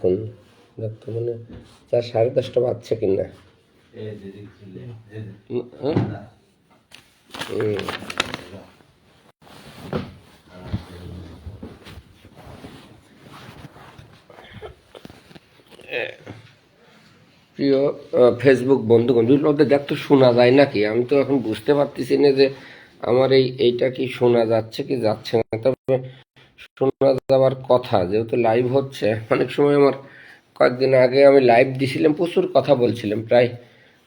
অনেকক্ষণ দেখতো মানে 10:30 বাজছে কিনা। প্রিয় ফেসবুক বন্ধুগণ, ওদের দেখতো শোনা যায় নাকি? আমি তো এখন বুঝতে পারতেছি না যে আমার এইটা কি শোনা যাচ্ছে কি যাচ্ছে না। তবে শোনা যাওয়ার কথা, যেহেতু লাইভ হচ্ছে। অনেক সময় আমার কয়েকদিন আগে আমি লাইভ দিছিলাম, প্রচুর কথা বলছিলাম, প্রায়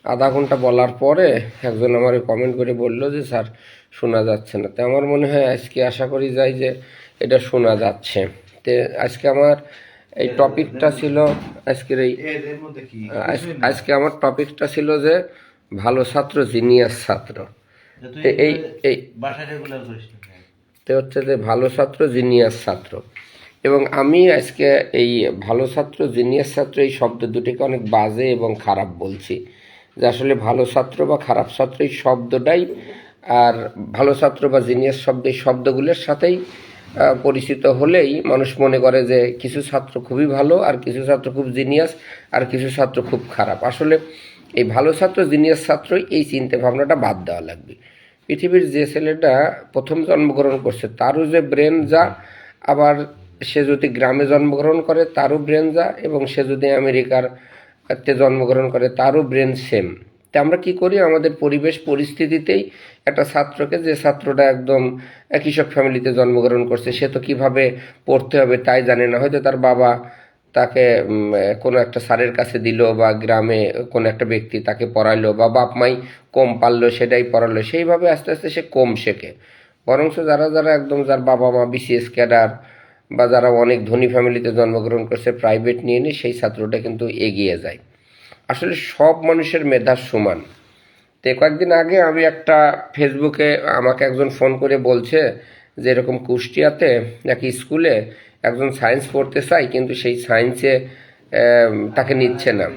আধা ঘন্টা বলার পরে একজন আমার কমেন্ট করে বলল যে স্যার শোনা যাচ্ছে না। তো আমার মনে হয় আজকে আশা করি যাই যে এটা শোনা যাচ্ছে। তো আজকে আমার এই টপিকটা ছিল, আজকের এই আজকে আমার টপিকটা ছিল যে ভালো ছাত্র জিনিয়াস ছাত্র। এই এই তো হচ্ছে যে ভালো ছাত্র জিনিয়াস ছাত্র। এবং আমি আজকে এই ভালো ছাত্র জিনিয়াস ছাত্র এই শব্দ দুটিকে অনেক বাজে এবং খারাপ বলছি। যে আসলে ভালো ছাত্র বা খারাপ ছাত্র এই শব্দটাই, আর ভালো ছাত্র বা জিনিয়াস শব্দ এই শব্দগুলোর সাথেই পরিচিত হলেই মানুষ মনে করে যে কিছু ছাত্র খুবই ভালো, আর কিছু ছাত্র খুব জিনিয়াস, আর কিছু ছাত্র খুব খারাপ। আসলে এই ভালো ছাত্র জিনিয়াস ছাত্রই এই চিন্তা ভাবনাটা বাদ দেওয়া লাগবে। পৃথিবীর যে ছেলেটা প্রথম জন্মগ্রহণ করছে তারও যে ব্রেন যা, আবার সে যদি গ্রামে জন্মগ্রহণ করে তারও ব্রেন যা, এবং সে যদি আমেরিকার জন্মগ্রহণ করে তারও ব্রেন সেম। তা আমরা কি করি, আমাদের পরিবেশ পরিস্থিতিতেই একটা ছাত্রকে, যে ছাত্রটা একদম কৃষক ফ্যামিলিতে জন্মগ্রহণ করছে, সে তো কিভাবে পড়তে হবে তাই জানে না। হয়তো তার বাবা তাকে কোনো একটা স্যারের কাছে দিল, বা গ্রামে কোনো একটা ব্যক্তি তাকে পড়াইলো, বা বাপ মাই কম পারলো সেটাই পড়ালো, সেইভাবে আস্তে আস্তে সে কম শেখে। বরঞ্চ যারা যারা একদম, যার বাবা মা বিসিএস ক্যাডার, বা যারা অনেক ধনী ফ্যামিলিতে জন্মগ্রহণ করছে প্রাইভেট নিয়ে নিয়ে, সেই ছাত্রটা কিন্তু এগিয়ে যায়। আসলে সব মানুষের মেধা সমান। তো কয়েকদিন আগে আমি একটা ফেসবুকে আমাকে একজন ফোন করে বলছে যে এরকম কুষ্টিয়াতে এক স্কুলে একজন সায়েন্স পড়তে চায়, কিন্তু সেই সায়েন্সে তাকে নিচ্ছে না।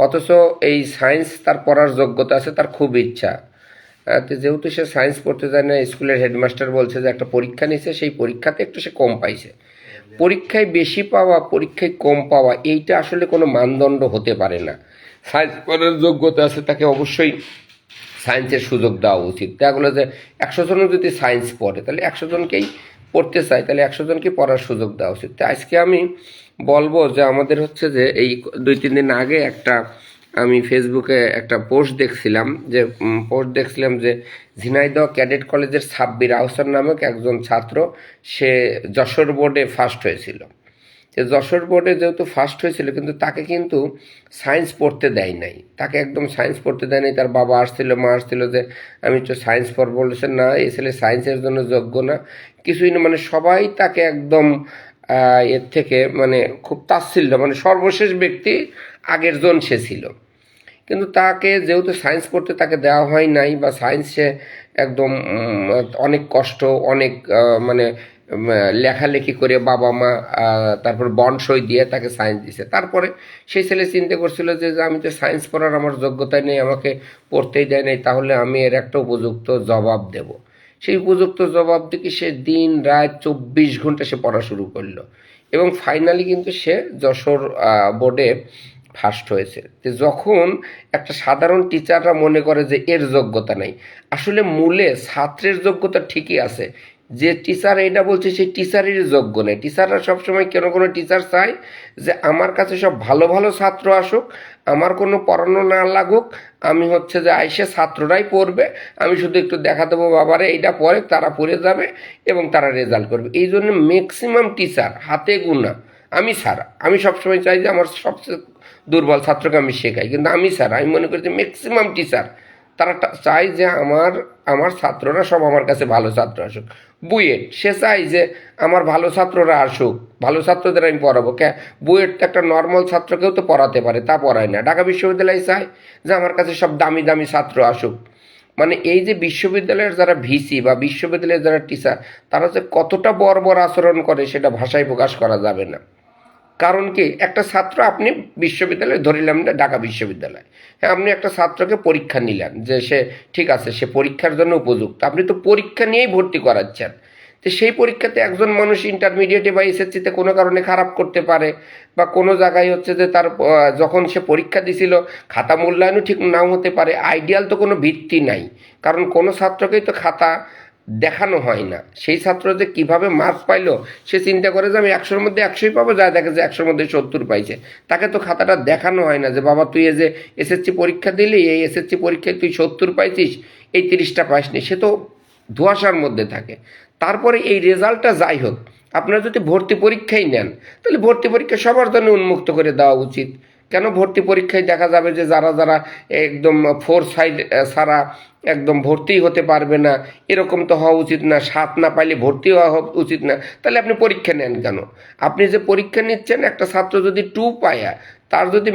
অথচ এই সায়েন্স তার পড়ার যোগ্যতা আছে, তার খুব ইচ্ছা। তো যেহেতু সে সায়েন্স পড়তে যায় না, স্কুলের হেডমাস্টার বলছে যে একটা পরীক্ষা নিয়েছে, সেই পরীক্ষাতে একটু সে কম পাইছে। পরীক্ষায় বেশি পাওয়া, পরীক্ষায় কম পাওয়া, এইটা আসলে কোনো মানদণ্ড হতে পারে না। সায়েন্স পড়ার যোগ্যতা আছে তাকে অবশ্যই সায়েন্সের সুযোগ দেওয়া উচিত। তাহলে যে 100 জনও যদি সায়েন্স পড়ে, তাহলে 100 জনকেই পড়তে চায়, তাহলে 100 জনকেই পড়ার সুযোগ দেওয়া উচিত। তো আজকে আমি বলবো যে আমাদের হচ্ছে যে এই 2-3 দিন আগে আমি ফেসবুকে একটা পোস্ট দেখছিলাম, যে ঝিনাইদহ ক্যাডেট কলেজের সাব্বির আহসান নামক একজন ছাত্র, সে যশোর বোর্ডে ফার্স্ট হয়েছিল। যশোর বোর্ডে যেহেতু ফার্স্ট হয়েছিল, কিন্তু তাকে কিন্তু সায়েন্স পড়তে দেয় নাই, তাকে একদম সায়েন্স পড়তে দেয় নাই। তার বাবা আসছিল, মা আসছিল যে আমি তো সায়েন্স পড়বো, বলেছেন না এই ছেলে সায়েন্সের জন্য যোগ্য না, কিছুই না। মানে সবাই তাকে একদম এর থেকে মানে খুব তাচ্ছিল্য, মানে সর্বশেষ ব্যক্তি আগের জন সে ছিল। কিন্তু তাকে যেহেতু সায়েন্স পড়তে তাকে দেওয়া হয় নাই, বা সায়েন্সে একদম অনেক কষ্ট, অনেক মানে লেখালেখি করে বাবা মা তারপর বন্ড সই দিয়ে তাকে সায়েন্স দিছে। তারপরে সেই ছেলে চিন্তা করছিল যে আমি তো সায়েন্স পড়ার আমার যোগ্যতা নেই, আমাকে পড়তেই দেয় নাই, তাহলে আমি এর একটা উপযুক্ত জবাব দেব। সেই উপযুক্ত জবাব দিকে সে দিন রাত 24 ঘন্টা সে পড়া শুরু করলো, এবং ফাইনালি কিন্তু সে যশোর বোর্ডে ফার্স্ট হয়েছে। যে যখন একটা সাধারণ টিচাররা মনে করে যে এর যোগ্যতা নেই, আসলে মূলে ছাত্রের যোগ্যতা ঠিকই আছে। যে টিচার এটা বলছে সেই টিচারেরই যোগ্য নেই। টিচাররা সবসময় কেন কোনো টিচার চায় যে আমার কাছে সব ভালো ভালো ছাত্র আসুক, আমার কোনো পড়ানো না লাগুক, আমি হচ্ছে যে আইসে ছাত্ররাই পড়বে, আমি শুধু একটু দেখা দেবো বাবারে এইটা পড়ে, তারা পড়ে যাবে এবং তারা রেজাল্ট করবে। এই জন্য ম্যাক্সিমাম টিচার হাতে গোনা, আমি সবসময় চাই যে আমার সবচেয়ে দুর্বল ছাত্রকে আমি শেখাই, কিন্তু আমি মনে করি যে ম্যাক্সিমাম টিচার তারা চাই যে আমার ছাত্ররা সব আমার কাছে ভালো ছাত্র আসুক। বুয়েট সে চাই যে আমার ভালো ছাত্ররা আসুক, ভালো ছাত্রদের আমি পড়াবো। বুয়েট তো একটা নর্মাল ছাত্রকেও তো পড়াতে পারে, তা পড়ায় না। ঢাকা বিশ্ববিদ্যালয় চায় যে আমার কাছে সব দামি দামি ছাত্র আসুক। মানে এই যে বিশ্ববিদ্যালয়ের যারা ভিসি বা বিশ্ববিদ্যালয়ের যারা টিচার, তারা যে কতটা বর্বর আচরণ করে সেটা ভাষায় প্রকাশ করা যাবে না। কারণ কি, একটা ছাত্র আপনি বিশ্ববিদ্যালয়ে ধরিলাম না, ঢাকা বিশ্ববিদ্যালয়, হ্যাঁ, আপনি একটা ছাত্রকে পরীক্ষা নিলেন যে সে ঠিক আছে, সে পরীক্ষার জন্য উপযুক্ত, আপনি তো পরীক্ষা নিয়েই ভর্তি করাচ্ছেন। তো সেই পরীক্ষাতে একজন মানুষ ইন্টারমিডিয়েটে বা এসএসসিতে কোনো কারণে খারাপ করতে পারে, বা কোনো জায়গায় হচ্ছে যে তার যখন সে পরীক্ষা দিছিল খাতা মূল্যায়নও ঠিক নাও হতে পারে। আইডিয়াল তো কোনো ভিত্তি নাই, কারণ কোনো ছাত্রকেই তো খাতা দেখানো হয় না। সেই ছাত্র যে কিভাবে মার্কস পাইলো সে চিন্তা করে যে আমি 100-র মধ্যে 100ই পাবো, যা দেখে যে 100-র মধ্যে 70 পাইছে। তাকে তো খাতাটা দেখানো হয় না যে বাবা তুই এই যে এসএসসি পরীক্ষা দিলি, এই এসএসসি পরীক্ষায় তুই 70 পাইছিস, এই 30টা পাইসনি। সে তো ধোঁয়াশার মধ্যে থাকে। তারপরে এই রেজাল্টটা যাই হোক, আপনারা যদি ভর্তি পরীক্ষাই নেন তাহলে ভর্তি পরীক্ষা সবার জন্য উন্মুক্ত করে দেওয়া উচিত। কেন ভর্তি পরীক্ষায় দেখা যাবে যে যারা যারা একদম ফোর সাইড ছাড়া একদম ভর্তি হতে পারবে না, এরকম তো হওয়া উচিত না। 7 না পাইলে ভর্তি হওয়া উচিত না। তাহলে আপনি পরীক্ষা নেন কেন? আপনি যে পরীক্ষা নিচ্ছেন, একটা ছাত্র যদি 2 পায়, তার যদি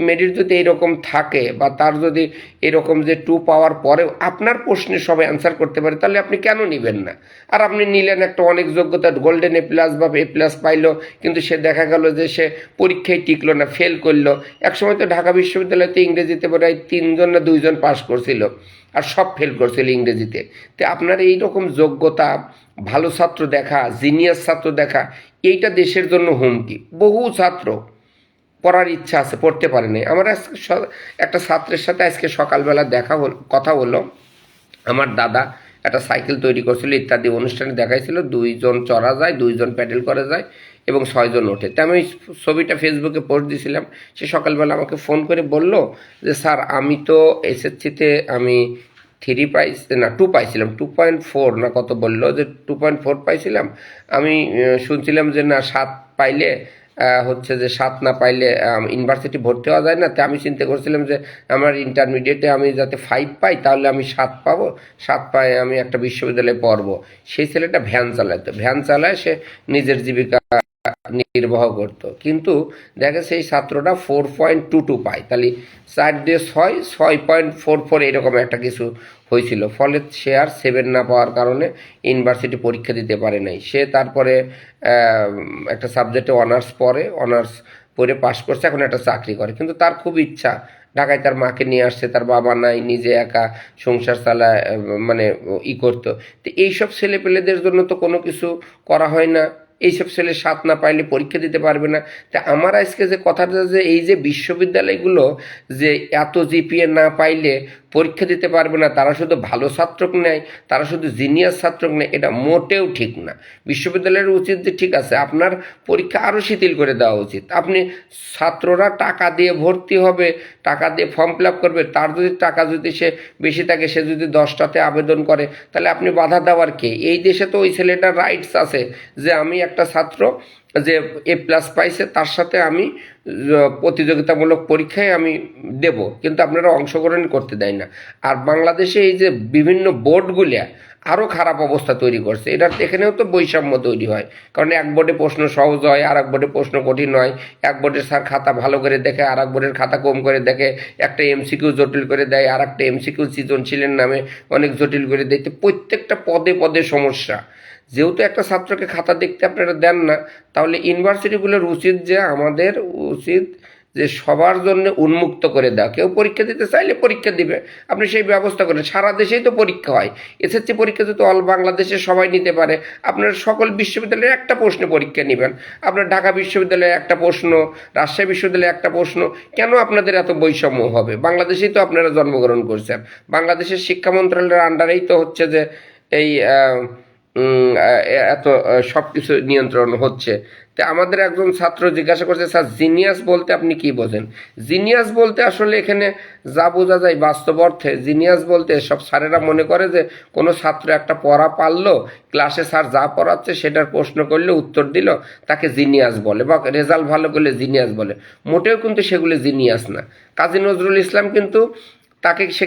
মেরিট যদি এরকম থাকে, বা তার যদি এরকম যে 2 পাওয়ার পরেও আপনার প্রশ্নে সবাই অ্যান্সার করতে পারে, তাহলে আপনি কেন নেবেন না? আর আপনি নিলেন একটা অনেক যোগ্যতা গোল্ডেন A+ বা A+ পাইলো, কিন্তু সে দেখা গেল যে সে পরীক্ষায় টিকলো না, ফেল করলো। একসময় তো ঢাকা বিশ্ববিদ্যালয়তে ইংরেজিতে বোধহয় 3জন না 2জন পাস করছিল, আর সব ফেল করছিল ইংরেজিতে। তো আপনার এইরকম যোগ্যতা, ভালো ছাত্র দেখা, জিনিয়াস ছাত্র দেখা, এইটা দেশের জন্য হুমকি। বহু ছাত্র পড়ার ইচ্ছা আছে, পড়তে পারে নাই। আমার একটা ছাত্রের সাথে আজকে সকালবেলা কথা হলো। আমার দাদা একটা সাইকেল তৈরি করছিল, ইত্যাদি অনুষ্ঠানে দেখাইছিল, 2জন চড়া যায়, 2জন প্যাডেল করে যায় এবং 6জন ওঠে। তা আমি ওই ছবিটা ফেসবুকে পোস্ট দিয়েছিলাম। সে সকালবেলা আমাকে ফোন করে বলল যে স্যার আমি তো এসএসসিতে আমি 3 পাইছি না 2 পাইছিলাম, 2.4 না কত বললো, যে 2.4 পাইছিলাম। আমি শুনছিলাম যে না 7 পাইলে হচ্ছে যে 7 না পাইলে ইউনিভার্সিটি ভর্তি হওয়া যায় না। তো আমি চিন্তা করছিলাম যে আমার ইন্টারমিডিয়েটে আমি যাতে 5 পাই, তাহলে আমি 7 পাবো, 7 পাই আমি একটা বিশ্ববিদ্যালয়ে পড়বো। সেই ছেলেটা ভ্যান চালাতো, ভ্যান চালায় সে নিজের জীবিকা নির্বাহ করতো। কিন্তু দেখে সেই ছাত্রটা 4.22 পায়, তাহলে 4 দিয়ে 6, 6.44 এরকম একটা কিছু হয়েছিল। ফলে সে আর 7 না পাওয়ার কারণে ইউনিভার্সিটি পরীক্ষা দিতে পারে নাই। সে তারপরে একটা সাবজেক্টে অনার্স পড়ে পাশ করছে, এখন একটা চাকরি করে। কিন্তু তার খুব ইচ্ছা, ঢাকায় তার মাকে নিয়ে আসছে, তার বাবা নাই, নিজে একা সংসার চালায়, মানে করতো। তো এইসব ছেলেপেলেদের জন্য তো কোনো কিছু করা হয় না। এইসব ছেলে 7 না পাইলে পরীক্ষা দিতে পারবে না। তা আমার আজকে যে কথাটা, যে এই যে বিশ্ববিদ্যালয়গুলো যে এত জিপিএ না পাইলে পরীক্ষা দিতে পারবে না, তারা শুধু ভালো ছাত্রক নেয়, তারা শুধু জিনিয়াস ছাত্রক নেয়, এটা মোটেও ঠিক না। বিশ্ববিদ্যালয়ের উচিত যে ঠিক আছে আপনার পরীক্ষা আরও শিথিল করে দেওয়া উচিত। আপনি ছাত্ররা টাকা দিয়ে ভর্তি হবে, টাকা দিয়ে ফর্ম ফিল আপ করবে, তার যদি টাকা যদি সে বেশি থাকে, সে যদি 10টাতে আবেদন করে, তাহলে আপনি বাধা দেওয়ার কে? এই দেশে তো ওই ছেলেটার রাইটস আছে যে আমি একটা ছাত্র যে A+ পাইছে, তার সাথে আমি প্রতিযোগিতামূলক পরীক্ষায় আমি দেব, কিন্তু আপনারা অংশগ্রহণ করতে দেয় না। আর বাংলাদেশে এই যে বিভিন্ন বোর্ডগুলিয়া আরও খারাপ অবস্থা তৈরি করছে। এখানেও তো বৈষম্য তৈরি হয়, কারণ এক বোর্ডে প্রশ্ন সহজ হয়, আর এক বোর্ডে প্রশ্ন কঠিন হয়। এক বোর্ডের স্যার খাতা ভালো করে দেখে, আর এক বোর্ডের খাতা কম করে দেখে। একটা এমসিকিউ জটিল করে দেয়, আর একটা এমসিকিউ সৃজনশীলের নামে অনেক জটিল করে দেয়। তো প্রত্যেকটা পদে পদে সমস্যা। যেহেতু একটা ছাত্রকে খাতা দেখতে আপনারা দেন না, তাহলে ইউনিভার্সিটিগুলোর উচিত যে আমাদের উচিত যে সবার জন্য উন্মুক্ত করে দেওয়া। কেউ পরীক্ষা দিতে চাইলে পরীক্ষা দিবে, আপনি সেই ব্যবস্থা করেন। সারা দেশেই তো পরীক্ষা হয়, এসএসসি পরীক্ষা যদি অল বাংলাদেশে সবাই নিতে পারে, আপনার সকল বিশ্ববিদ্যালয়ে একটা প্রশ্নে পরীক্ষা নেবেন। আপনার ঢাকা বিশ্ববিদ্যালয়ে একটা প্রশ্ন, রাজশাহী বিশ্ববিদ্যালয়ে একটা প্রশ্ন, কেন আপনাদের এত বৈষম্য হবে? বাংলাদেশেই তো আপনারা জন্মগ্রহণ করছেন, বাংলাদেশের শিক্ষা মন্ত্রণালয়ের আন্ডারেই তো হচ্ছে যে এই এত সব কিছু নিয়ন্ত্রণ হচ্ছে। তো আমাদের একজন ছাত্র জিজ্ঞাসা করছে, স্যার জিনিয়াস বলতে আপনি কি বোঝেন? জিনিয়াস বলতে আসলে এখানে যা বোঝা যায় বাস্তব অর্থে, জিনিয়াস বলতে সব স্যারেরা মনে করে যে কোনো ছাত্র একটা পড়া পারলো, ক্লাসে স্যার যা পড়াচ্ছে সেটার প্রশ্ন করলে উত্তর দিল, তাকে জিনিয়াস বলে, বা রেজাল্ট ভালো করলে জিনিয়াস বলে। মোটেও কিন্তু সেগুলো জিনিয়াস না। কাজী নজরুল ইসলাম কিন্তু সে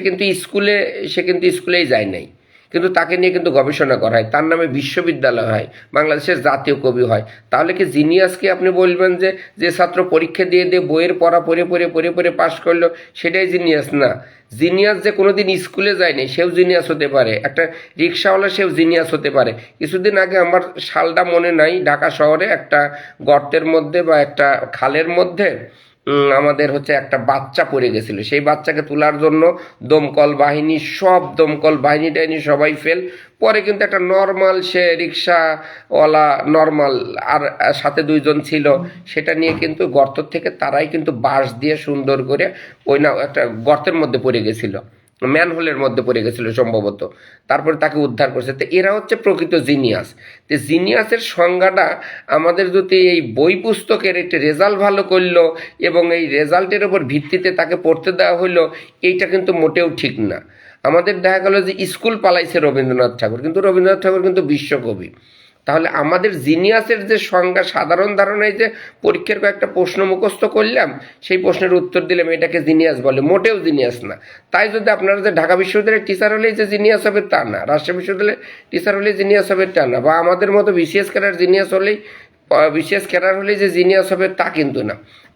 কিন্তু স্কুলেই যায় নাই, কিন্তু তাকে নিয়ে কিন্তু গবেষণা করা হয়, তার নামে বিশ্ববিদ্যালয় হয়, বাংলাদেশের জাতীয় কবি হয়। তাহলে কি জিনিয়াসকে আপনি বলবেন যে যে ছাত্র পরীক্ষা দিয়ে বইয়ের পড়া পড়ে পাশ করলো সেটাই জিনিয়াস? না, জিনিয়াস যে কোনোদিন স্কুলে যায়নি সেও জিনিয়াস হতে পারে, একটা রিক্সাওয়ালা সেও জিনিয়াস হতে পারে। কিছুদিন আগে, আমার সালটা মনে নাই, ঢাকা শহরে একটা গর্তের মধ্যে বা একটা খালের মধ্যে আমাদের হচ্ছে একটা বাচ্চা পড়ে গেছিল, সেই বাচ্চাকে তোলার জন্য দমকল বাহিনী, সব দমকল বাহিনী টাহিনী সবাই ফেল। পরে কিন্তু একটা নর্মাল, সে রিক্সাওয়ালা নর্মাল, আর সাথে দুইজন ছিল, সেটা নিয়ে কিন্তু গর্ত থেকে তারাই কিন্তু বাঁশ দিয়ে সুন্দর করে, ওই না একটা গর্তের মধ্যে পড়ে গেছিল, ম্যানহোলের মধ্যে পড়ে গেছিল সম্ভবত, তারপরে তাকে উদ্ধার করছে। তো এরা হচ্ছে প্রকৃত জিনিয়াস। তো জিনিয়াসের সংজ্ঞাটা আমাদের যদি এই বই পুস্তকের একটি রেজাল্ট ভালো করলো এবং এই রেজাল্টের ওপর ভিত্তিতে তাকে পড়তে দেওয়া হলো, এইটা কিন্তু মোটেও ঠিক না। আমাদের দেখা গেল যে স্কুল পালাইছে রবীন্দ্রনাথ ঠাকুর, কিন্তু রবীন্দ্রনাথ ঠাকুর কিন্তু বিশ্বকবি। তাহলে আমাদের জিনিয়াসের যে সংজ্ঞা, সাধারণ ধারণায় যে পরীক্ষার কয়েকটা প্রশ্ন মুখস্থ করলাম, সেই প্রশ্নের উত্তর দিলাম, এটাকে জিনিয়াস বলে? মোটেও জিনিয়াস না। তাই যদি আপনারা যে ঢাকা বিশ্ববিদ্যালয়ের টিচার হলেই যে জিনিয়াস হবে তা না, রাজশাহী বিশ্ববিদ্যালয়ের টিচার হলেই জিনিয়াস হবে তা না, বা আমাদের মতো বিসিএস ক্যাডার জিনিয়াস হলেই, বিসিএস ক্যাডার হলেই যে জিনিয়াস হবে তা কিন্তু না।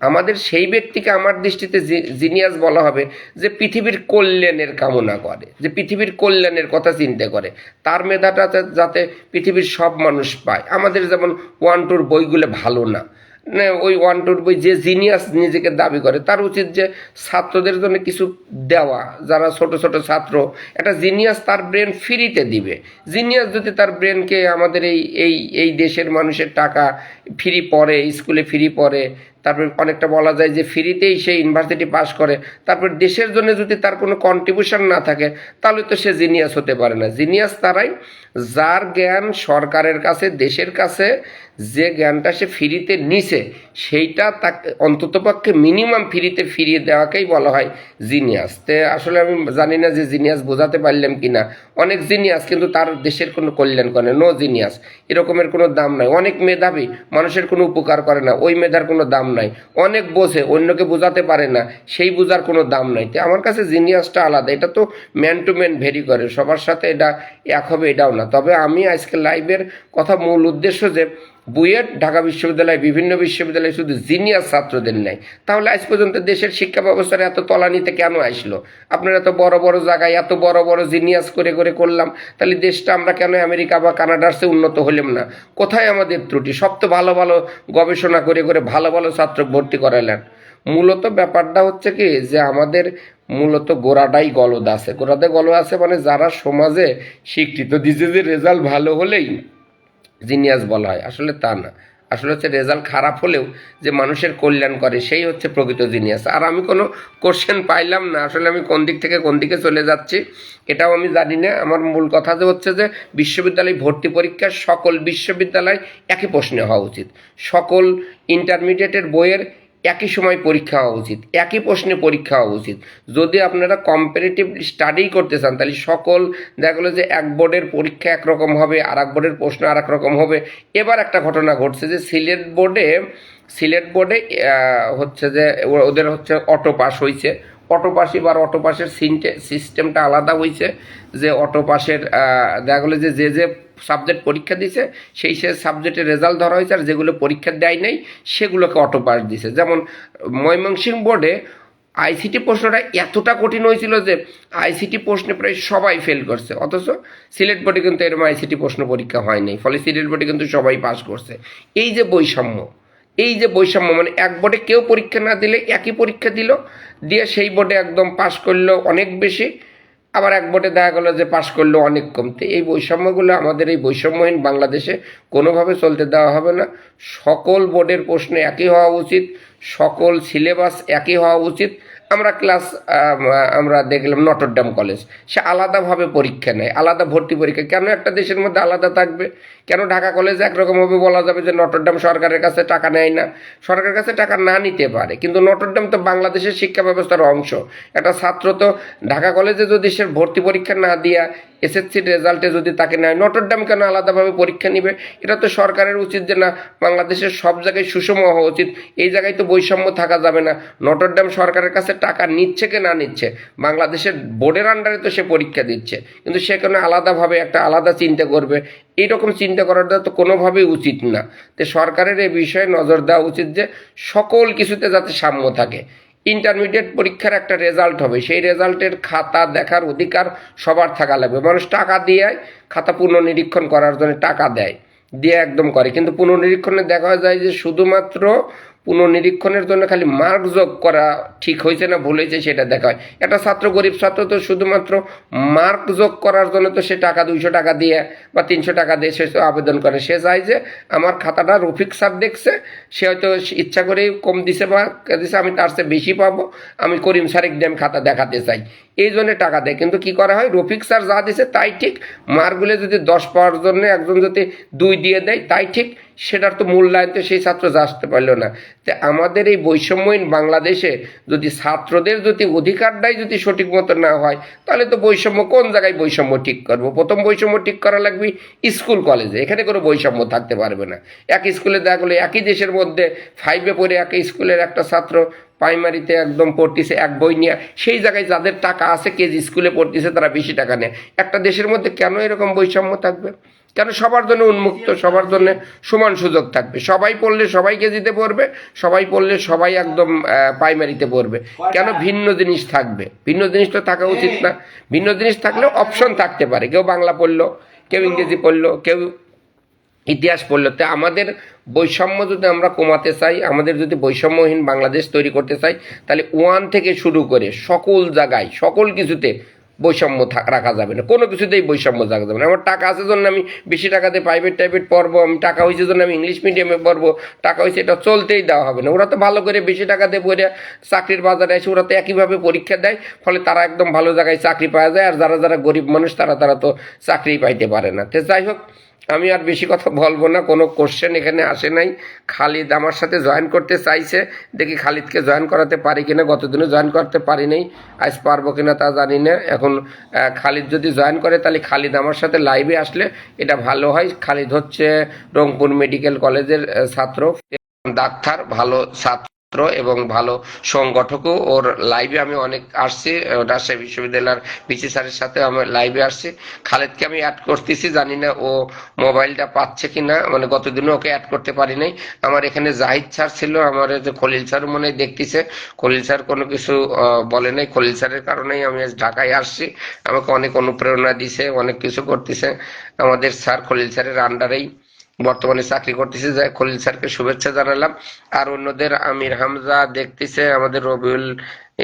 আমাদের সেই ব্যক্তিকে আমার দৃষ্টিতে জিনিয়াস বলা হবে যে পৃথিবীর কল্যাণের কামনা করে, যে পৃথিবীর কল্যাণের কথা চিন্তা করে, তার মেধাটা যাতে পৃথিবীর সব মানুষ পায়। আমাদের যেমন 1-2 বইগুলো ভালো না, ওই 1-2 বই যে জিনিয়াস নিজেকে দাবি করে, তার উচিত যে ছাত্রদের জন্য কিছু দেওয়া, যারা ছোট ছোট ছাত্র, একটা জিনিয়াস তার ব্রেন ফ্রিতে দিবে। জিনিয়াস যদি তার ব্রেনকে আমাদের এই এই এই দেশের মানুষের টাকা ফ্রি পড়ে, স্কুলে ফ্রি পড়ে, তারপর অনেকটা বলা যায় যে ফ্রিতেই সে ইউনিভার্সিটি পাস করে, তারপর দেশের জন্য যদি তার কোনো কন্ট্রিবিউশন না থাকে, তাহলে তো সে জিনিয়াস হতে পারে না। জিনিয়াস তারাই যার জ্ঞান সরকারের কাছে, দেশের কাছে যে জ্ঞানটা সে ফ্রিতে নিছে, সেইটা তাকে অন্ততপক্ষে মিনিমাম ফ্রিতে ফিরিয়ে দেওয়াকেই বলা হয় জিনিয়াস। তে আসলে আমি জানি না যে জিনিয়াস বোঝাতে পারলাম কি না। অনেক জিনিয়াস কিন্তু তার দেশের কোনো কল্যাণ করে, নো জিনিয়াস, এরকমের কোনো দাম নাই। অনেক মেধাবী, মানুষের কোনো উপকার করে না, ওই মেধার কোনো দাম নাই। অনেক বোঝে, অন্যকে বোঝাতে পারে না, সেই বোঝার কোনো দাম নাই। তো আমার কাছে জিনিয়াসটা আলাদা। এটা তো ম্যান টু ম্যান ভেরি করে, সবার সাথে এটা এক হবে এটাও না। তবে আমি আজকে লাইভের কথা মূল উদ্দেশ্য যে বুয়েট, ঢাকা বিশ্ববিদ্যালয়, বিভিন্ন বিশ্ববিদ্যালয়ে শুধু জিনিয়াস ছাত্রদের নেয়, তাহলে আজ পর্যন্ত দেশের শিক্ষা ব্যবস্থার এত তলানিতে কেন আসলো? আপনারা এত বড় বড় জায়গায় এত বড় বড় জিনিয়াস করে করে করলাম, তাহলে দেশটা আমরা কেন আমেরিকা বা কানাডার চেয়ে উন্নত হলাম না? কোথায় আমাদের ত্রুটি? সব তো ভালো ভালো গবেষণা করে করে ভালো ভালো ছাত্র ভর্তি করালেন। মূলত ব্যাপারটা হচ্ছে কি, যে আমাদের মূলত গোড়াটাই গলদ আছে। গোড়াতে গলদ আছে মানে যারা সমাজে স্বীকৃত দিচ্ছে যে রেজাল্ট ভালো হলেই জিনিয়াস বলা হয়, আসলে তা না। আসলে হচ্ছে রেজাল্ট খারাপ হলেও যে মানুষের কল্যাণ করে, সেই হচ্ছে প্রকৃত জিনিয়াস। আর আমি কোনো কোশ্চেন পাইলাম না, আসলে আমি কোন দিক থেকে কোন দিকে চলে যাচ্ছি এটাও আমি জানি না। আমার মূল কথা যে হচ্ছে যে বিশ্ববিদ্যালয় ভর্তি পরীক্ষা সকল বিশ্ববিদ্যালয় একই প্রশ্নে হওয়া উচিত। সকল ইন্টারমিডিয়েটের বইয়ের একই সময় পরীক্ষা হওয়া উচিত, একই প্রশ্নে পরীক্ষা হওয়া উচিত। যদি আপনারা কম্পারেটিভ স্টাডি করতে চান, তাহলে সকল দেখা গেলো যে এক বোর্ডের পরীক্ষা একরকম হবে, আর এক বোর্ডের প্রশ্ন আর এক রকম হবে। এবার একটা ঘটনা ঘটছে যে সিলেট বোর্ডে হচ্ছে যে ওদের হচ্ছে অটো পাস হয়েছে। অটো পাস, এবার অটো পাসের সিস্টেমটা আলাদা হয়েছে, যে অটো পাসের দেখা গেলো যে যে সাবজেক্ট পরীক্ষা দিছে সেই সাবজেক্টের রেজাল্ট ধরা হয়েছে, আর যেগুলো পরীক্ষা দেয় নাই সেগুলোকে অটো পাস দিছে। যেমন ময়মনসিংহ বোর্ডে আইসিটি প্রশ্নটা এতটা কঠিন হয়েছিল যে আইসিটি প্রশ্নে প্রায় সবাই ফেল করছে, অথচ সিলেট বোর্ডে কিন্তু এরকম আইসিটি প্রশ্ন পরীক্ষা হয়নি, ফলে সিলেট বোর্ডে কিন্তু সবাই পাস করছে। এই যে বৈষম্য, এই যে বৈষম্য, মানে এক বোর্ডে কেউ পরীক্ষা না দিলে একই পরীক্ষা দিল, দিয়ে সেই বোর্ডে একদম পাস করলো অনেক বেশি, আবার এক বোর্ডে দেখা গেলো যে পাশ করলো অনেক কমতে। এই বৈষম্যগুলো আমাদের এই বৈষম্যহীন বাংলাদেশে কোনোভাবে চলতে দেওয়া হবে না। সকল বোর্ডের প্রশ্ন একই হওয়া উচিত, সকল সিলেবাস একই হওয়া উচিত। আমরা দেখলাম নটরডেম কলেজ, সে আলাদাভাবে পরীক্ষা নেয়, আলাদা ভর্তি পরীক্ষা। কেন একটা দেশের মধ্যে আলাদা থাকবে? কেন ঢাকা কলেজ একরকম হবে বলা যাবে যে নটরডেম সরকারের কাছে টাকা নেয় না? সরকারের কাছে টাকা না নিতে পারে, কিন্তু নটরডেম তো বাংলাদেশের শিক্ষা ব্যবস্থার অংশ। একটা ছাত্র তো ঢাকা কলেজে যদি সে ভর্তি পরীক্ষা না দিয়া এসএসসির রেজাল্টে যদি তাকে নেয়, নটরডেম কেন আলাদাভাবে পরীক্ষা নিবে? এটা তো সরকারের উচিত যে না, বাংলাদেশের সব জায়গায় সুষম হওয়া উচিত, এই জায়গায় তো বৈষম্য থাকা যাবে না। নটরডেম সরকারের কাছে টাকা নিচ্ছে কি না নিচ্ছে, বাংলাদেশের বোর্ডের আন্ডারে তো সে পরীক্ষা দিচ্ছে, কিন্তু সেখানে আলাদাভাবে একটা আলাদা চিন্তা করবে, এইরকম চিন্তা করাটা তো কোনোভাবেই উচিত না। তো সরকারের এই বিষয়ে নজর দেওয়া উচিত যে সকল কিছুতে যাতে সাম্য থাকে। ইন্টারমিডিয়েট পরীক্ষার একটা রেজাল্ট হবে, সেই রেজাল্টের খাতা দেখার অধিকার সবার থাকা লাগবে। মানুষ টাকা দিয়ে খাতা পুনর্নিরীক্ষণ করার জন্য টাকা দেয়, দিয়ে একদম করে, কিন্তু পুনর্নিরীক্ষণে দেখা যায় যে শুধুমাত্র পুনর্নিরীক্ষণের জন্য খালি মার্ক যোগ করা ঠিক হয়েছে না ভুল হয়েছে সেটা দেখা হয়। একটা ছাত্র, গরিব ছাত্র তো শুধুমাত্র মার্ক যোগ করার জন্য তো সে টাকা 200 টাকা দিয়ে বা 300 টাকা দিয়ে সে আবেদন করে। সে চায় যে আমার খাতাটা রফিক স্যার দেখছে, সে হয়তো ইচ্ছা করেই কম দিছে বা দিছে, আমি তার চেয়ে বেশি পাবো, আমি করিম স্যারের দিয়ে আমি খাতা দেখাতে চাই, এই জন্য টাকা দেয়। কিন্তু কি করা হয়, রফিক স্যার যা দিছে তাই ঠিক, মার্কগুলো যদি 10 পাওয়ার জন্য একজন যদি 2 দিয়ে দেয় তাই ঠিক, সেটার তো মূল্যায়ন তো সেই ছাত্র আসতে পারলো না। তো আমাদের এই বৈষম্যহীন বাংলাদেশে যদি ছাত্রদের যদি অধিকারটাই যদি সঠিক মতো না হয়, তাহলে তো বৈষম্য কোন জায়গায় বৈষম্য ঠিক করবো? প্রথম বৈষম্য ঠিক করা লাগবে স্কুল কলেজে, এখানে কোনো বৈষম্য থাকতে পারবে না। এক স্কুলে দেখা গেলো একই দেশের মধ্যে 5-এ পড়ে একই স্কুলের একটা ছাত্র প্রাইমারিতে একদম পড়তেছে এক বই নিয়ে, সেই জায়গায় যাদের টাকা আছে কেজি স্কুলে পড়তেছে তারা বেশি টাকা নেয়। একটা দেশের মধ্যে কেন এরকম বৈষম্য থাকবে? কেন সবার জন্য উন্মুক্ত, সবার জন্য সমান সুযোগ থাকবে? সবাই পড়লে সবাই কেজিতে পড়বে, সবাই পড়লে সবাই একদম প্রাইমারিতে পড়বে। কেন ভিন্ন জিনিস থাকবে? ভিন্ন জিনিস তো থাকা উচিত না। ভিন্ন জিনিস থাকলেও অপশন থাকতে পারে, কেউ বাংলা পড়লো, কেউ ইংরেজি পড়লো, কেউ ইতিহাস পড়লো। তো আমাদের বৈষম্য যদি আমরা কমাতে চাই, আমাদের যদি বৈষম্যহীন বাংলাদেশ তৈরি করতে চাই, তাহলে 1 থেকে শুরু করে সকল জায়গায় সকল কিছুতে বৈষম্য রাখা যাবে না, কোনো কিছুতেই বৈষম্য রাখা যাবে না। আমার টাকা আছে জন্য আমি বেশি টাকা দিয়ে প্রাইভেট পড়বো, আমি টাকা হয়েছে জন্য আমি ইংলিশ মিডিয়ামে পড়বো, টাকা হয়েছে এটা চলতেই দেওয়া হবে না। ওরা তো ভালো করে বেশি টাকা দিয়ে পড়ে চাকরির বাজারে এসে ওরা তো একইভাবে পরীক্ষা দেয়, ফলে তারা একদম ভালো জায়গায় চাকরি পাওয়া যায়। আর যারা যারা গরিব মানুষ তারা তো চাকরি পাইতে পারে না। তো যাই হোক, আমি আর বেশি কথা বলবো না, কোনো কোশ্চেন এখানে আসে নাই। খালিদ আমার সাথে জয়েন করতে চাইছে, দেখি খালিদকে জয়েন করাতে পারি কিনা। গতদিনও জয়েন করতে পারি নাই, আজ পারবো কিনা তা জানি না। এখন খালিদ যদি জয়েন করে তাহলে খালিদ আমার সাথে লাইভে আসলে এটা ভালো হয়। খালিদ হচ্ছে রংপুর মেডিকেল কলেজের ছাত্র, ডাক্তার, ভালো ছাত্র এবং ভালো সংগঠকও। ওর লাইভে আমি অনেক আসছি, রাজশাহী বিশ্ববিদ্যালয়ের পিসি স্যারের সাথে আমি লাইভে আসছি। খালেদকে আমি অ্যাড করতেছি, জানি না ও মোবাইলটা পাচ্ছে কিনা, মানে গতদিনও ওকে অ্যাড করতে পারি নাই। আমার এখানে জাহিদ স্যার ছিল, আমার যে খলিল স্যার মনে হয় দেখতেছে, খলিল স্যার কোনো কিছু বলে নাই। খলিল স্যারের কারণেই আমি ঢাকায় আসছি, আমাকে অনেক অনুপ্রেরণা দিছে, অনেক কিছু করতেছে। আমাদের স্যার খলিল স্যারের আন্ডারেই বর্তমানে চাকরি করতেছে, যাই খলিল স্যারকে শুভেচ্ছা জানালাম। আর অন্যদের আমির হামজা দেখতেছে, আমাদের রবিউল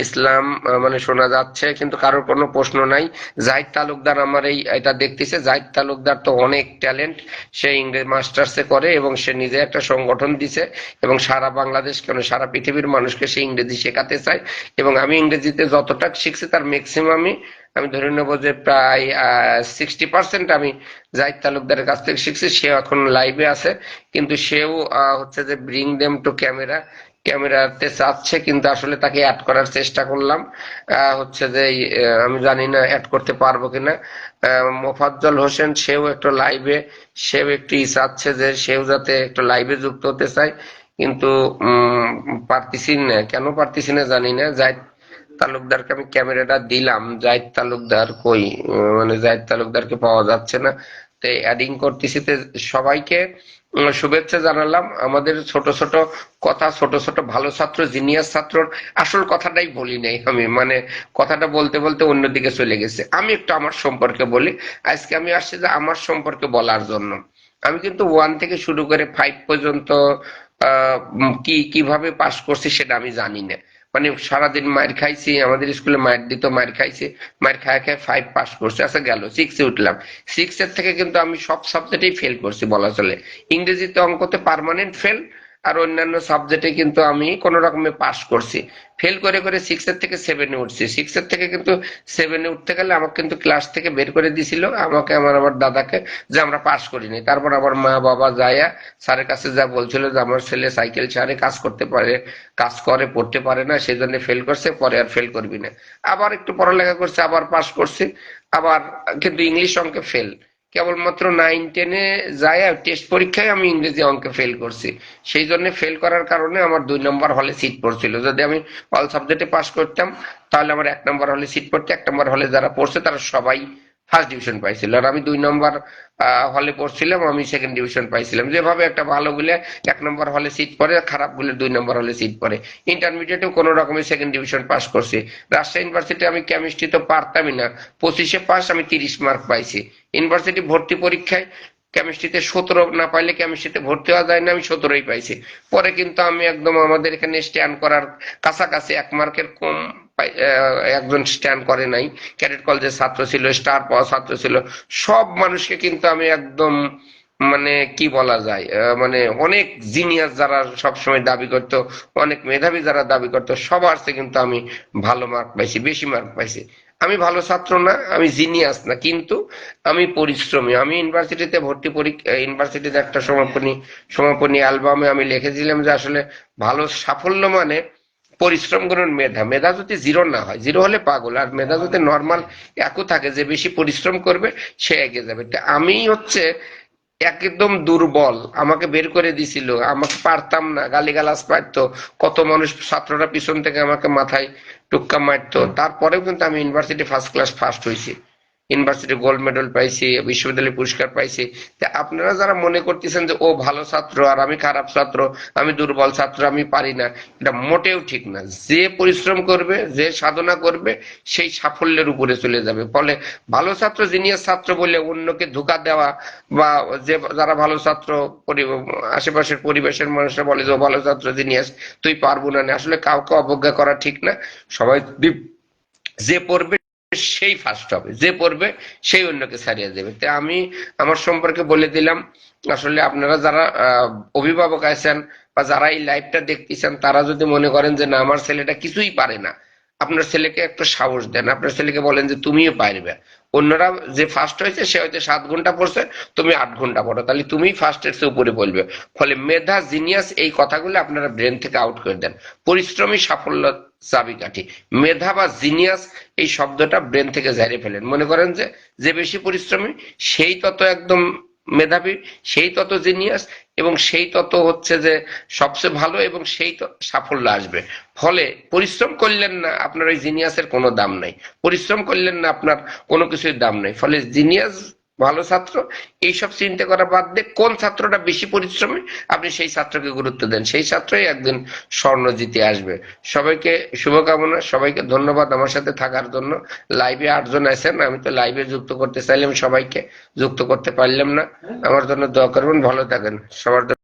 ইসলাম মানে শোনা যাচ্ছে, কিন্তু কারোর কোনো প্রশ্ন নাই। জাহিদ তালুকদার আমার এটা দেখতেছে। জাহিদ তালুকদার তো অনেক ট্যালেন্ট, সে ইংরেজি মাস্টার্সে করে এবং সে নিজে একটা সংগঠন দিছে এবং সারা বাংলাদেশ কেন সারা পৃথিবীর মানুষকে সে ইংরেজি শেখাতে চায়। এবং আমি ইংরেজিতে যতটা শিখছি তার ম্যাক্সিমামই, আমি ধরে নেবো যে প্রায় 60% আমি জাহিদ তালুকদারের কাছ থেকে শিখছি। সে এখন লাইভে আছে, কিন্তু সেও হচ্ছে যে ব্রিং দেম টু ক্যামেরাতে চাচ্ছে, কিন্তু আসলে তাকে অ্যাড করার চেষ্টা করলাম। হচ্ছে যে আমি জানি না অ্যাড করতে পারবো কিনা। মোফাজ্জল হোসেন সেও একটু লাইভে, সেও একটু চাচ্ছে যে সেও যাতে একটু লাইভে যুক্ত হতে চায়, কিন্তু পারতেছি না, কেন পারতেছি না জানি না। জাহিদ তালুকদারকে আমি ক্যামেরাটা দিলাম, জাহিদ তালুকদার কই, মানে জাহিদ তালুকদারকে পাওয়া যাচ্ছে না। তো অ্যাডিং করতেছি। তো সবাইকে শুভেচ্ছা জানালাম। আমাদের ছোট ছোট কথা, ছোট ছোট ভালো ছাত্র, জিনিয়াস ছাত্রর আসল কথাটাই বলি নাই আমি, মানে কথাটা বলতে বলতে অন্যদিকে চলে গেছে। আমি একটু আমার সম্পর্কে বলি। আজকে আমি আসছি যে আমার সম্পর্কে বলার জন্য। আমি কিন্তু 1 থেকে শুরু করে 5 পর্যন্ত কিভাবে পাস করছি সেটা আমি জানি না। মানে সারাদিন মার খাইছি, আমাদের স্কুলে মার দিত, মার খাইছি, মার খায় খায় 5 পাস করছি। আচ্ছা গেল 6-এ উঠলাম, 6-এর থেকে কিন্তু আমি সব সাবজেক্টেই ফেল করছি বলা চলে। ইংরেজিতে অঙ্কতে পার্মানেন্ট ফেল, আর অন্যান্য সাবজেক্টে কিন্তু আমি কোনো রকমে পাস করছি। ফেল করে করে 6-এর থেকে 7-এ উঠছি। 6-এর থেকে কিন্তু 7-এ উঠতে গেলে আমাকে কিন্তু ক্লাস থেকে বের করে দিছিল, আমাকে আমার দাদাকে, যে আমরা পাস করিনি। তারপর আমার মা বাবা যায়া স্যারের কাছে যা বলছিল যে আমার ছেলে সাইকেল ছাড়ে কাজ করতে পারে, কাজ করে, পড়তে পারে না, সেই জন্য ফেল করছে, পরে আর ফেল করবি না। আবার একটু পড়ালেখা করছে, আবার পাস করছি, আবার কিন্তু ইংলিশ অঙ্কে ফেল। কেবলমাত্র 9-10-এ যায় টেস্ট পরীক্ষায় আমি ইংরেজি অঙ্কে ফেল করছি। সেই জন্য ফেল করার কারণে আমার 2 নম্বর হলে সিট পড়ছিল। যদি আমি অল সাবজেক্টে পাস করতাম তাহলে আমার 1 নম্বর হলে সিট পড়তে, 1 নম্বর হলে যারা পড়ছে তারা সবাই ফার্স্ট ডিভিশন পাইছিল, আর আমি 2 নম্বর হলে পড়ছিলাম, আমি সেকেন্ড ডিভিশন পাইছিলাম। যেভাবে একটা ভালো গুলে 1 নম্বর হলে সিট পড়ে, খারাপ গুলে 2 নম্বর হলে সিট পড়ে। ইন্টারমিডিয়েটেও কোনো রকমে সেকেন্ড ডিভিশন পাস করছি। রাজশাহী ইউনিভার্সিটি আমি কেমিস্ট্রি তো পারতামই না, 25-এ পাস, আমি 30 মার্ক পাইছি। ইউনিভার্সিটি ভর্তি পরীক্ষায় কেমিস্ট্রিতে 17 না পাইলে কেমিস্ট্রিতে ভর্তি হওয়া যায় না, আমি 17ই পাইছি। পরে কিন্তু আমি একদম আমাদের এখানে স্ট্যান্ড করার কাছাকাছি 1 মার্কের কম একজন স্ট্যান্ড করে নাই, ক্যাডেট কলেজের ছাত্র ছিল, স্টার পাওয়া ছাত্র ছিল, সব মানুষকে কিন্তু আমি একদম মানে কি বলা যায়, মানে অনেক জিনিয়াস যারা সবসময় দাবি করতো, অনেক মেধাবী যারা দাবি করতো, সবার চেয়ে কিন্তু আমি ভালো মার্ক পাইছি, বেশি মার্ক পাইছি। আমি ভালো ছাত্র না, আমি জিনিয়াস না, কিন্তু আমি পরিশ্রমী। আমি ইউনিভার্সিটিতে ভর্তি পরীক্ষা, ইউনিভার্সিটিতে একটা সমাপনী অ্যালবামে আমি লিখেছিলাম যে আসলে ভালো সাফল্য মানে পরিশ্রম করুন, মেধা, মেধা যদি জিরো না হয়, জিরো হলে পাগল, আর মেধা যদি নর্মাল একও থাকে, যে বেশি পরিশ্রম করবে সে এগিয়ে যাবে। তা আমি হচ্ছে একদম দুর্বল, আমাকে বের করে দিছিল, আমাকে পারতাম না, গালিগালাজ পাইতো, কত মানুষ ছাত্ররা পিছন থেকে আমাকে মাথায় টুক্কা মারতো, তারপরেও কিন্তু আমি ইউনিভার্সিটি ফার্স্ট ক্লাস ফার্স্ট হয়েছি, ইউনিভার্সিটি গোল্ড মেডেল পাইছি, বিশ্ববিদ্যালয় পুরস্কার পাইছি। তা আপনারা যারা মনে করতেছেন যে ও ভালো ছাত্র আর আমি খারাপ ছাত্র, আমি দুর্বল ছাত্র, আমি পারি না, এটা মোটেও ঠিক না। যে পরিশ্রম করবে, যে সাধনা করবে, সেই সাফল্যের উপরে চলে যাবে। ফলে ভালো ছাত্র, জিনিয়াস ছাত্র বলে অন্যকে ধোঁকা দেওয়া, বা যে যারা ভালো ছাত্র, আশেপাশের পরিবেশের মানুষরা বলে যে ও ভালো ছাত্র, জিনিয়াস, তুই পারবো না, আসলে কাউকে অবজ্ঞা করা ঠিক না। সবাই যে পড়বে সেই ফার্স্ট হবে, যে পড়বে সেই অন্যকে ছাড়িয়ে দেবে। তো আমি আমার সম্পর্কে বলে দিলাম। আসলে আপনারা যারা অভিভাবক আছেন বা যারা এই লাইভটা দেখতেছেন, তারা যদি মনে করেন যে না আমার ছেলেটা কিছুই পারে না, আপনার ছেলেকে একটা সাহস দেন, আপনার ছেলেকে বলেন যে তুমিও পারবে। অন্যরা যে ফার্স্ট হয়েছে সে হয়তো 7 ঘন্টা পড়ছে, তুমি 8 ঘন্টা পড়ো, তাহলে তুমি ফার্স্টের চেয়ে উপরে বলবে। ফলে মেধা, জিনিয়াস, এই কথাগুলো আপনারা ব্রেন থেকে আউট করে দেন। পরিশ্রমী সাফল্য চাবিকাঠি, মেধা বা জিনিয়াস এই শব্দটা ব্রেন থেকে ঝেড়ে ফেলেন। মনে করেন যে যে বেশি পরিশ্রমী সেই তত একদম মেধাবী, সেই তত জিনিয়াস, এবং সেই তত হচ্ছে যে সবচেয়ে ভালো, এবং সেই সাফল্য আসবে। ফলে পরিশ্রম করলেন না, আপনার ওই জিনিয়াসের কোনো দাম নাই, পরিশ্রম করলেন না, আপনার কোনো কিছুর দাম নাই। ফলে জিনিয়াস, ভালো ছাত্র, এইসব চিন্তা করা বাদ দিয়ে কোন ছাত্রটা বেশি পরিশ্রমী আপনি সেই ছাত্রকে গুরুত্ব দেন, সেই ছাত্রই একদিন স্বর্ণ জিতে আসবে। সবাইকে শুভকামনা, সবাইকে ধন্যবাদ আমার সাথে থাকার জন্য। লাইভে 8 জন আছেন, আমি তো লাইভে যুক্ত করতে চাইলাম, সবাইকে যুক্ত করতে পারলাম না। আমার জন্য দোয়া করবেন, ভালো থাকেন, সবার জন্য।